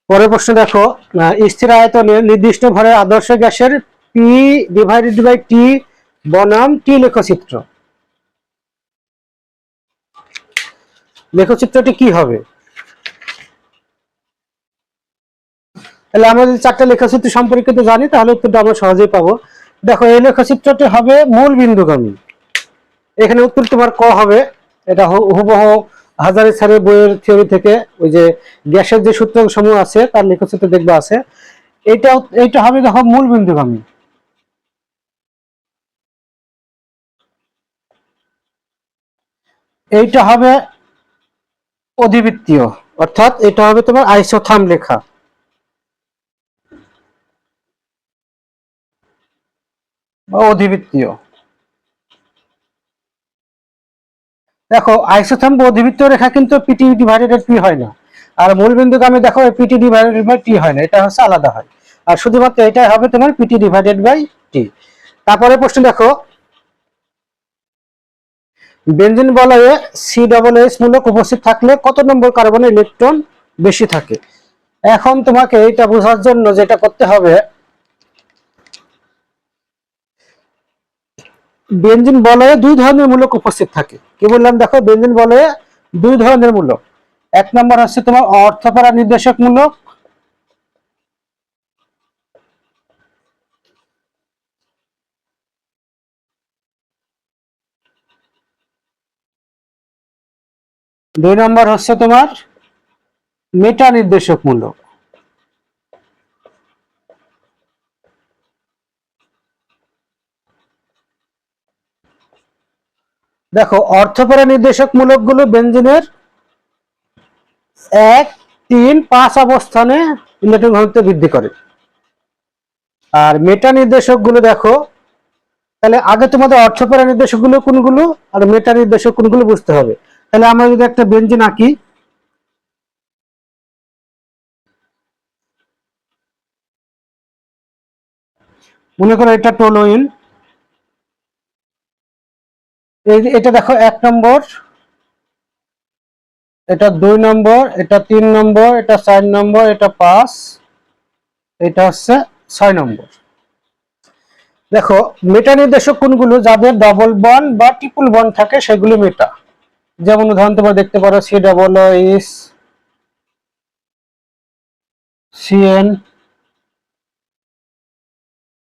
পরের প্রশ্ন দেখো, স্থির আয়তনে নির্দিষ্ট ভরের আদর্শ গ্যাসের পি ডিভাইডেড বাই টি বনাম টি লেখচিত্র। লেখচিত্রটি কি হবে? তাহলে আমরা যদি চারটা লেখচিত্র সম্পর্কে তো জানি, তাহলে উত্তরটা আমরা সহজেই পাবো। দেখো, এই লেখচিত্রটি হবে মূল বিন্দুগামী। এখানে উত্তর তোমার ক হবে। এটা হুবহু হাজারি স্যারের বইয়ের থিওরি থেকে, ওই যে গ্যাসের যে সূত্র সমূহ আছে তার লেখচিত্র দেখবে আছে। এইটা হবে দেখো মূল বিন্দুগামী। এইটা হবে অধিবৃত্তীয়, অর্থাৎ এটা হবে তোমার আইসোথাম লেখা বা অধিবৃত্তীয়। দেখো, আইসোথাম বা অধিবৃত্তীয় রেখা কিন্তু পিটি ডিভাইডেড বাই পি হয় না, আর মূল বিন্দুগামী দেখো পিটি ডিভাইডেড বাই টি হয় না, এটা হচ্ছে আলাদা হয়। আর শুধুমাত্র এটাই হবে তোমার পিটি ডিভাইডেড বাই টি। তারপরে প্রশ্ন দেখো, বেনজিন বলয়ে COOH মূলক উপস্থিত থাকলে কত নম্বর কার্বনের ইলেকট্রন বেশি থাকে? এখন তোমাকে এটা বোঝার জন্য যেটা করতে হবে, বেনজিন বলয়ে দুই ধরনের মূলক উপস্থিত থাকে। কি বললাম? দেখো, বেনজিন বলয়ে দুই ধরনের মূলক। এক নম্বর হচ্ছে তোমার অর্থপরা নির্দেশক মূলক, দুই নম্বর হচ্ছে তোমার মেটা নির্দেশক মূলক। দেখো, অর্থপরা নির্দেশক মূলক গুলো বেনজিনের 1, 3, 5 অবস্থানে ইলেকট্রন ঘনত্ব বৃদ্ধি করে। আর মেটা নির্দেশক গুলো দেখো, তাহলে আগে তোমাদের অর্থপরা নির্দেশক গুলো কোনগুলো আর মেটা নির্দেশক কোনগুলো বুঝতে হবে। তাহলে আমরা যদি একটা বেনজিন আঁকি, মনে করো এটা টলোইন, এটা দেখো 1 নম্বর, এটা 2 নম্বর, এটা 3 নম্বর, এটা 4 নম্বর, এটা 5, এটা হচ্ছে 6 নম্বর। দেখো, মেটা নির্দেশক কোনগুলো? যাদের ডবল বন্ড বা ট্রিপল বন্ড থাকে সেগুলো মেটা। যেমন উদাহরণ তোমরা দেখতে পারো COOH, CN,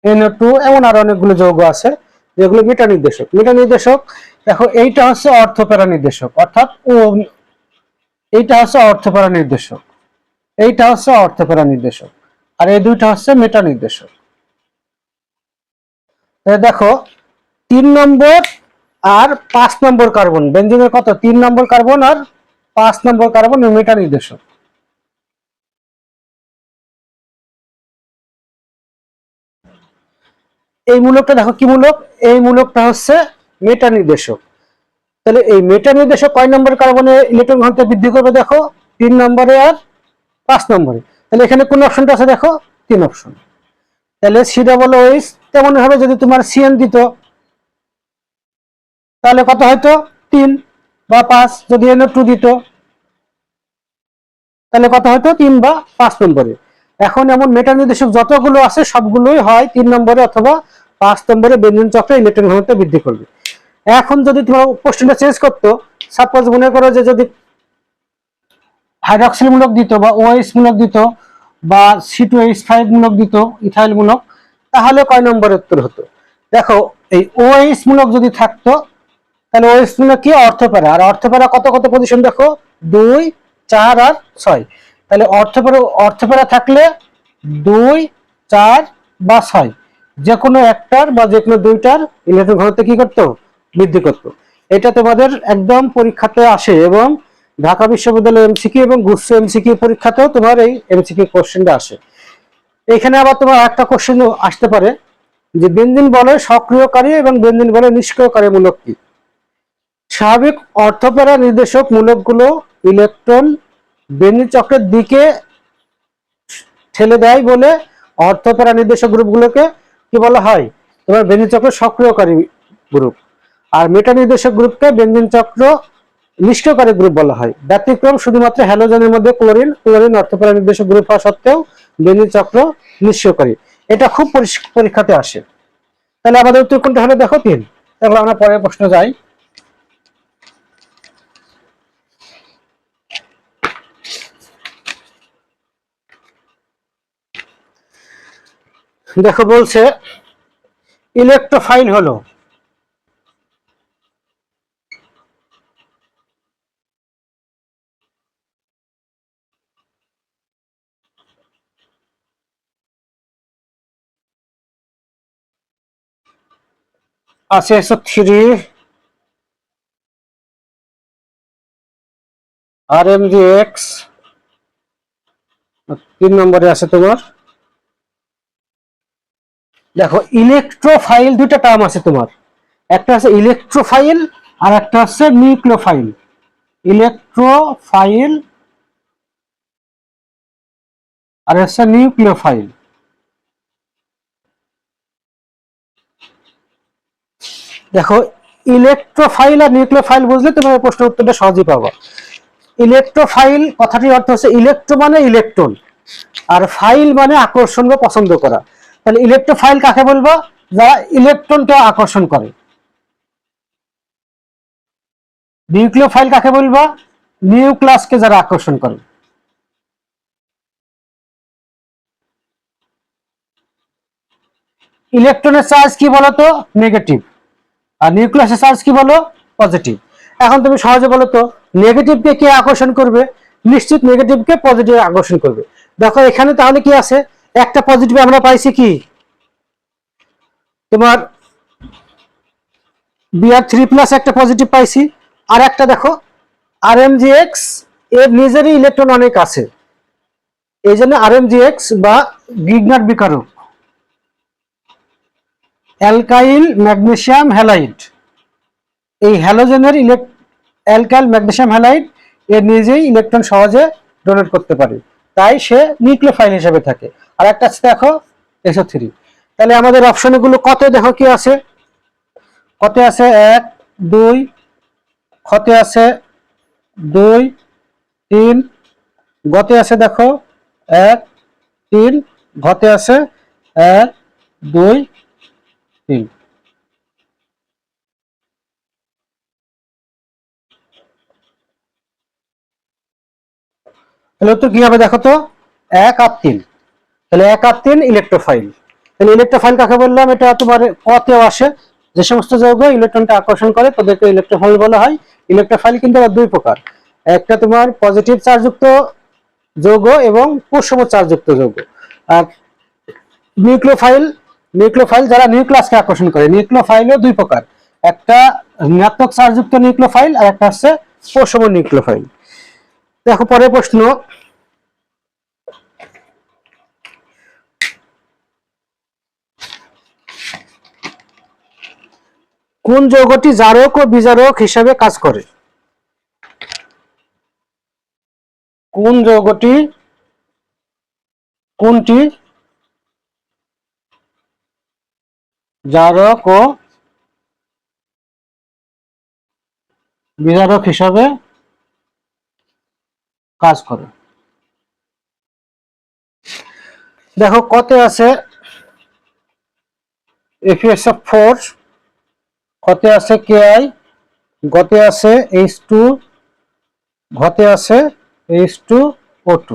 NO2, এমন আরো অনেকগুলো যৌগ আছে যেগুলো মেটা নির্দেশক। মেটা নির্দেশক দেখো, এইটা হচ্ছে অর্থপেরা নির্দেশক, অর্থাৎ এইটা হচ্ছে অর্থপেরা নির্দেশক, এইটা হচ্ছে অর্থপেরা নির্দেশক, আর এই দুইটা হচ্ছে মেটা নির্দেশক। দেখো, 3 নম্বর আর 5 নম্বর কার্বন বেনজিনের কত? 3 নম্বর কার্বন আর 5 নম্বর কার্বন মেটা নির্দেশক। এই মূলকটা দেখো কি মূলক? এই মূলকটা হচ্ছে মেটা নির্দেশক। তাহলে এই মেটা নির্দেশক কয় নম্বর কার্বনে ইলেকট্রন ঘনত্ব বৃদ্ধি করবে? দেখো, 3 নম্বরে আর 5 নম্বরে। তাহলে এখানে কোন অপশনটা আছে? দেখো, 3 অপশন। তাহলে COOH তেমন ভাবে যদি তোমার CN দিত, তাহলে কত হয়তো? 3 বা 5। যদি NO2 দিত, তাহলে কত হয়তো? 3 বা 5 নম্বরে। এখন এমন মেটা নির্দেশক যতগুলো আছে সবগুলোই হয় 3 নম্বরে অথবা 5 নম্বরে বেনজিন চক্রে ইলেকট্রন ঘনত্ব বৃদ্ধি করবে। এখন যদি তোমার কোশ্চেনটা চেঞ্জ করতো, সাপোজ মনে করো যে যদি হাইড্রক্সিল মূলক দিত বা OH মূলক দিত বা C2H5 মূলক দিত, ইথাইল মূলক, তাহলে কয় নম্বরের উত্তর হতো? দেখো, এই OH মূলক যদি থাকতো, তাহলে OH মূলক কি? অর্থপেরা। আর অর্থপেরা কত কত পজিশন দেখো, 2, 4 আর 6। তাহলে অর্থপেরা থাকলে 2, 4 বা 6 যে কোনো একটার বা যে কোনো দুইটার ইলেকট্রন ঘনত্ব কি করতো? বৃদ্ধি করতো। এটা তোমাদের একদম পরীক্ষাতে আসে, এবং ঢাকা বিশ্ববিদ্যালয় MCQ এবং গুচ্ছ MCQ পরীক্ষাতেও তোমার এই MCQ কোশ্চেনটা আসে। এখানে আবার তোমার একটা কোশ্চেন আসতে পারে যে বেনজিন বলয় সক্রিয়কারী এবং বেনজিন বলয় নিষ্ক্রিয়কারী মূলক কি? স্বাভাবিক অর্থপেরা নির্দেশক মূলকগুলো ইলেকট্রন বেনজিন চক্রের দিকে ঠেলে দেয় বলে অর্থপেরা নির্দেশক গ্রুপগুলোকে কি বলা হয়? তোমার বেনজিন চক্র সক্রিয়কারী গ্রুপ। আর মেটা নির্দেশক গ্রুপকে বেনজিন চক্র নিষ্ক্রিয়কারী গ্রুপ বলা হয়। ব্যতিক্রম শুধুমাত্র হ্যালোজেনের মধ্যে ক্লোরিন। ক্লোরিন অর্থপরা নির্দেশক গ্রুপ হওয়া সত্ত্বেও বেঞ্জিন চক্র নিষ্ক্রিয়কারী। এটা খুব পরীক্ষাতে আসে। তাহলে আমাদের উত্তর কোনটা হবে? দেখো 3। তাহলে আমরা পরের প্রশ্ন যাই। দেখো বলছে ইলেকট্রোফাইল হলো আছে SO3 RMGX, 3 নম্বরে আছে তোমার। দেখো ইলেকট্রোফাইল দুইটা টার্ম আছে তোমার, একটা আছে ইলেকট্রোফাইল আর একটা আছে নিউক্লিওফাইল। ইলেকট্রোফাইল আর আছে নিউক্লিওফাইল। দেখো ইলেকট্রোফাইল আর নিউক্লিওফাইল বুঝলে তোমার প্রশ্নের উত্তরটা সহজেই পাবা। ইলেকট্রোফাইল কথাটির অর্থ হচ্ছে ইলেকট্রো মানে ইলেকট্রন, আর ফাইল মানে আকর্ষণ বা পছন্দ করা। তাহলে ইলেকট্রোফাইল কাকে বলবো? যারা ইলেকট্রনকে আকর্ষণ করে। নিউক্লিওফাইল কাকে বলবো? নিউক্লিয়াসকে যারা আকর্ষণ করে। ইলেকট্রনের চার্জ কি বলতো? নেগেটিভ। আর নিউক্লিয়াসের চার্জ কি বলো? পজিটিভ। এখন তুমি সহজে বলো তো নেগেটিভকে কে আকর্ষণ করবে? নিশ্চিত নেগেটিভকে পজিটিভ আকর্ষণ করবে। দেখো এখানে তাহলে কি আছে, একটা পজিটিভ আমরা পাইছি কি তোমার Br3+ একটা পজিটিভ পাইছি। আর একটা দেখো RMGX, এর নিজেরই ইলেকট্রন অনেক আছে, এই জন্য RMGX বা গ্রিগনার বিকারক। অ্যালকাইল ম্যাগনেসিয়াম হ্যালাইড, এই হ্যালোজেনের অ্যালকাইল ম্যাগনেসিয়াম হ্যালাইড এর নিজেই ইলেকট্রন সহজে ডোনেট করতে পারে, তাই সে নিউক্লিওফাইল হিসেবে থাকে। আর একটা আছে দেখো SO3। তাহলে আমাদের অপশনগুলো কত দেখো কি আছে, কত আছে 1 2, খতে আছে 2 3, গতে আছে দেখো 1 3, ঘতে আছে 1 2 3। তাহলে উত্তর কি হবে দেখো তো 1 আর 3। তাহলে 1 আর 3 ইলেকট্রোফাইল। তাহলে ইলেকট্রোফাইল কাকে বললাম? এটা তোমার কতেও আসে, যে সমস্ত যৌগ ইলেকট্রনটা আকর্ষণ করে তাদেরকে ইলেকট্রোফাইল বলা হয়। ইলেকট্রোফাইল কিন্তু আবার দুই প্রকার, একটা তোমার পজিটিভ চার্জযুক্ত যৌগ এবং পশ্চিম চার্জযুক্ত যৌগ। আর নিউক্লিওফাইল, নিউক্লিওফাইল যারা নিউক্লিয়াসকে আকর্ষণ করে। নিউক্লিওফাইলও দুই প্রকার, একটা ঋণাত্মক চার্জযুক্ত নিউক্লিওফাইল আর একটা হচ্ছে পশ্চিম নিউক্লিওফাইল। দেখো পরের প্রশ্ন, কোন যৌগটি জারক ও বিজারক হিসাবে কাজ করে? কোন যৌগটি, কোনটি জারক ও বিজারক হিসাবে কাজ করে? দেখো কত আছে FeSO4, কতে আছে Ki, গতে আছে H2, ঘতে আছে H2O2।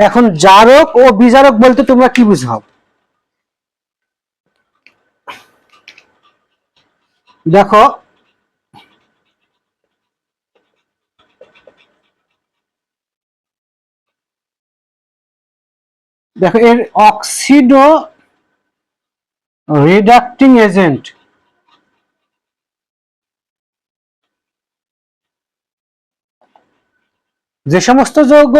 এখন জারক ও বিজারক বলতে তোমরা কি বুঝাও? দেখো দেখো এর অক্সিডো রিডাক্টিং এজেন্ট, যে সমস্ত যৌগ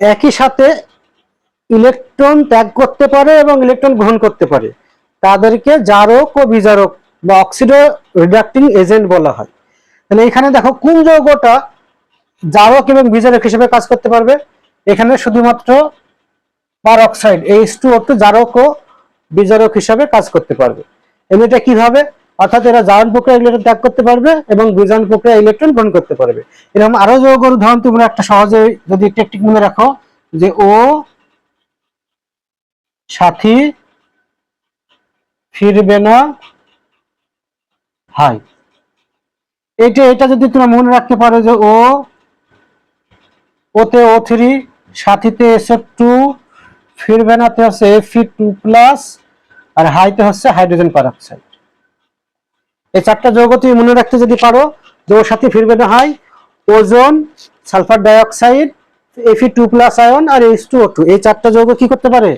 একই সাথে ইলেকট্রন ত্যাগ করতে পারে এবং ইলেকট্রন গ্রহণ করতে পারে তাদেরকে জারক ও বিজারক বা অক্সিডো রিডাক্টিং এজেন্ট বলা হয়। তাহলে এখানে দেখো কোন যৌগটা জারক এবং বিজারক হিসেবে কাজ করতে পারবে? এখানে শুধুমাত্র পারঅক্সাইড H2O2 জারক ও বিজারক হিসাবে কাজ করতে পারবে। এবং এটা কিভাবে? অর্থাৎ এরা জারণ প্রক্রিয়া ইলেকট্রন ত্যাগ করতে পারবে এবং বিজারণ প্রক্রিয়া ইলেকট্রন গ্রহণ করতে পারবে। এরকম আরো যৌগের উদাহরণ তোমরা একটা সহজে যদি টেকনিক মনে রাখো, যে ও সাথী ফিরবে না হাই, এটা যদি তোমরা মনে রাখতে পারো যে ওতে O3, সাথীতে SO2, ফিরবে নাতে হচ্ছে Fe2+, আর হাইতে হচ্ছে হাইড্রোজেন পারঅক্সাইড। এই চারটা যৌগ তুমি মনে রাখতে যদি পারো, যে ওর সাথে ফিরবে না হাই, ozone, sulphur dioxide, Fe2+ ion আর H2O2, এই চারটা যৌগ কি করতে পারে?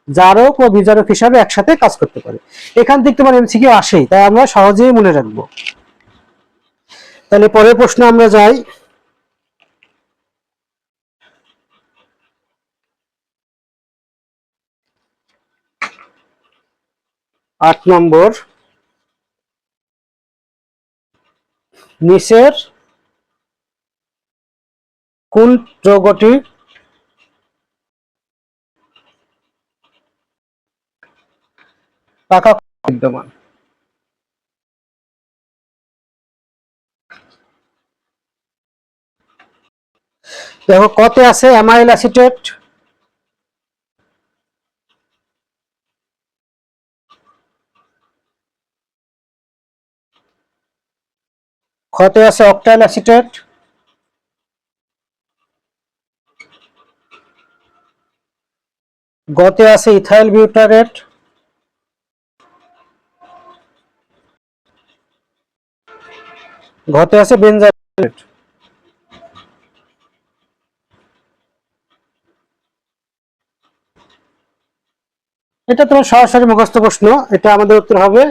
জারক ও বিজারক হিসাবে একসাথে কাজ করতে পারে। এখান থেকে তোমার এমসিকিউ আসেই, তাই আমরা সহজেই মনে রাখবো। তাহলে পরের প্রশ্ন আমরা যাই। 8 নম্বর, নিচের কোন যৌগটি পাকা বিদ্যমান? দেখো কতে আছে অ্যামাইল অ্যাসিটেট, খতে আছে অক্টাইল অ্যাসিটেট, গতে আছে ইথাইল বিউটারেট, ঘতে আছে বেনজাইল। এটা তোমার সরাসরি মুখস্থ প্রশ্ন, এটা আমাদের উত্তর হবে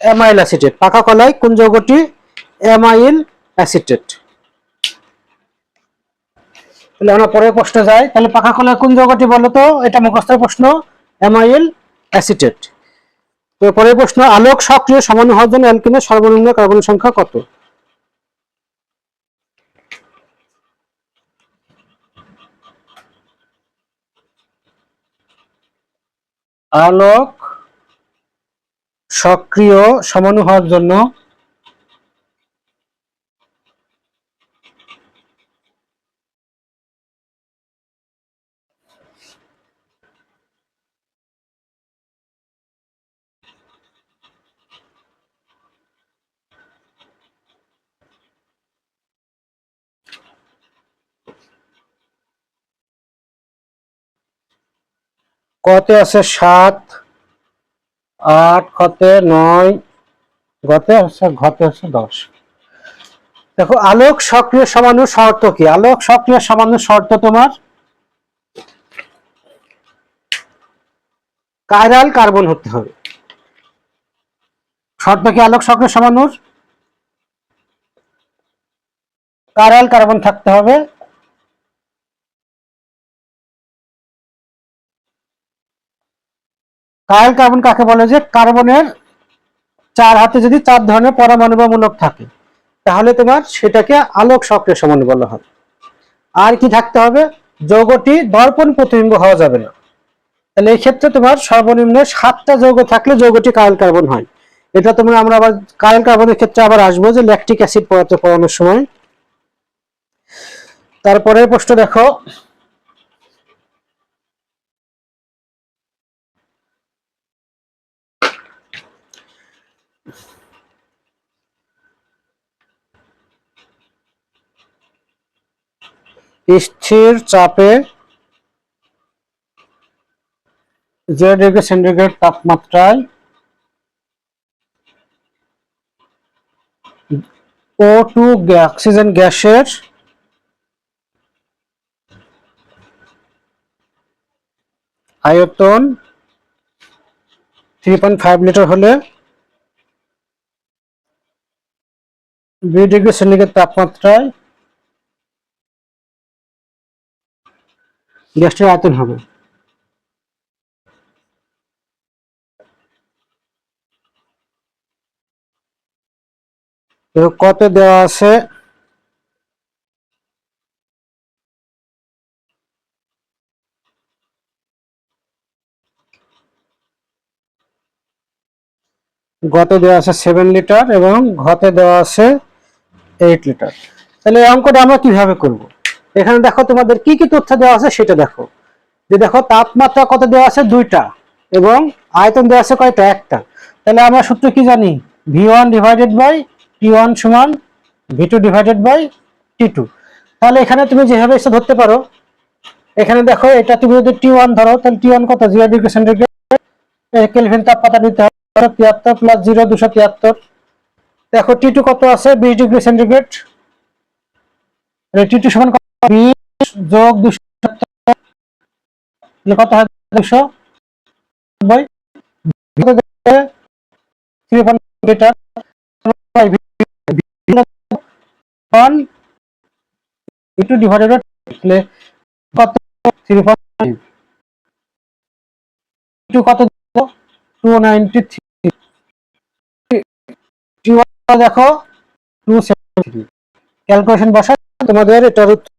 অ্যামাইল অ্যাসিটেট। পাকা কলায় কোন যৌগটি? Amyl acetate. তাহলে আমরা পরের প্রশ্ন যাই। তাহলে পাকা কলায় কোন যৌগটি বলো তো? এটা মুখস্থ প্রশ্ন, অ্যামাইল অ্যাসিটেট। তো পরের প্রশ্ন, আলোক সক্রিয় সমাণু হওয়ার জন্য অ্যালকিনের সর্বনিম্ন কার্বন সংখ্যা কত? আলোক সক্রিয় সমাণু হওয়ার জন্য কতে আছে 7, 8, খতে 9, ঘতে হচ্ছে 10। দেখো আলোক সক্রিয় সমাণু শর্ত কি? আলোক সক্রিয় সমাণু শর্ত তোমার কাইরাল কার্বন হতে হবে। শর্ত কি আলোক সক্রিয় সমাণুর? কাইরাল কার্বন থাকতে হবে। কাইরাল কার্বন কাকে বলে? যে কার্বনের 4 হাতে যদি 4 ধরনের পরমাণু বা মূলক থাকে, তাহলে তোমার সেটাকে আলোক সক্রিয় সমাণু বলা হয়। আর কি থাকতে হবে? যৌগটি দর্পণ প্রতিবিম্ব হওয়া যাবে না। তাহলে এই ক্ষেত্রে তোমার সর্বনিম্ন 7টা যৌগ থাকলে যৌগটি কাইরাল কার্বন হয়। এটা তোমরা আমরা আবার কাইরাল কার্বনের ক্ষেত্রে আবার আসবো, যে ল্যাকটিক অ্যাসিড পড়ানোর সময়। তারপরে প্রশ্ন দেখো, স্থির চাপে 0 ডিগ্রি সেন্টিগ্রেড তাপমাত্রায় O2 অক্সিজেন গ্যাসের আয়তন 3.5 লিটার হলে 2 ডিগ্রি সেন্টিগ্রেড তাপমাত্রায় গ্যাসটির আয়তন হবে। কত দেওয়া আছে? গতে দেওয়া আছে 7 লিটার এবং ঘতে দেওয়া আছে 8 লিটার। তাহলে এই অঙ্কটা আমরা কিভাবে করব? এখানে দেখো তোমাদের কি কি তথ্য দেওয়া আছে সেটা দেখো। যে দেখো তাপমাত্রা কত দেওয়া আছে 2টা এবং আয়তন দেওয়া আছে কয়টা? একটা। তাহলে আমরা সূত্র কি জানি? V1 ডিভাইডেড বাই T1 সমান V2 ডিভাইডেড বাই T2। তাহলে এখানে তুমি যেভাবে ইচ্ছা ধরতে পারো। এখানে দেখো এটা তুমি যদি T1 ধরো তাহলে T1 কত? 0 ডিগ্রি সেন্টিগ্রেড, কেলভিন তাপমাত্রা নিতে হবে 73 প্লাস 0 273। দেখো T2 কত আছে? 20 ডিগ্রি সেন্টিগ্রেড। T2 সমান কত? 20 যোগ 270 কত হয়? 290। লিটার V2 ডিভাইডেড বাই তাহলে কত? 3.5। T2 কত? 293। T1 দেখো 273। ক্যালকুলেশন বসা তোমাদের এটার উত্তর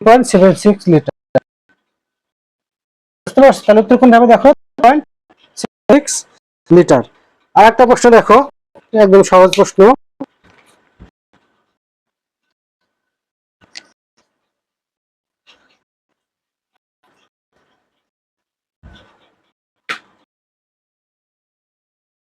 0.76 লিটার। বুঝতে পারছো? তাহলে উত্তর কোনটা হবে দেখো 0.76 লিটার। আর একটা প্রশ্ন দেখো, একদম সহজ প্রশ্ন।